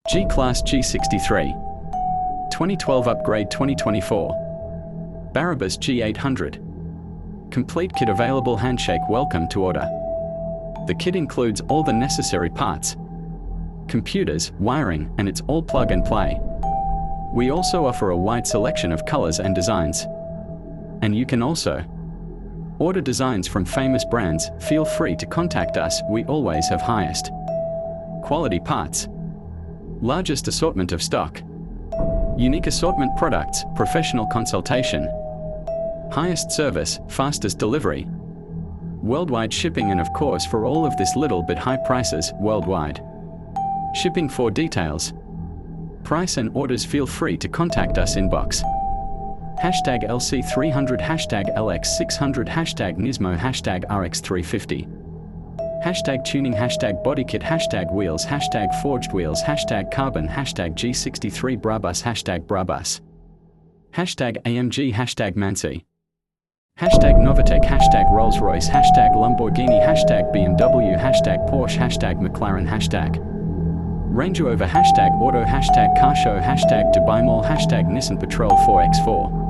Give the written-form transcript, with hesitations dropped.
G-Class G63. 2012 Upgrade 2024. Barabbas G800. Complete kit available. Handshake. Welcome to order. The kit includes all the necessary parts, computers, wiring, and it's all plug and play. We also offer a wide selection of colors and designs. And you can also order designs from famous brands. Feel free to contact us. We always have highest quality parts, largest assortment of stock, unique assortment products, professional consultation, highest service, fastest delivery, worldwide shipping, and of course for all of this little bit high prices worldwide shipping. For details, price and orders, feel free to contact us inbox. Hashtag LC300, hashtag LX600, hashtag Nismo, hashtag RX350, hashtag tuning, hashtag bodykit, hashtag wheels, hashtag forged wheels, hashtag carbon, hashtag G63 Brabus, hashtag Brabus, hashtag AMG, hashtag Mansi, hashtag Novitec, hashtag Rolls-Royce, hashtag Lamborghini, hashtag BMW, hashtag Porsche, hashtag McLaren, hashtag Range Rover, hashtag Auto, hashtag Car Show, hashtag Dubai Mall, hashtag Nissan Patrol 4x4.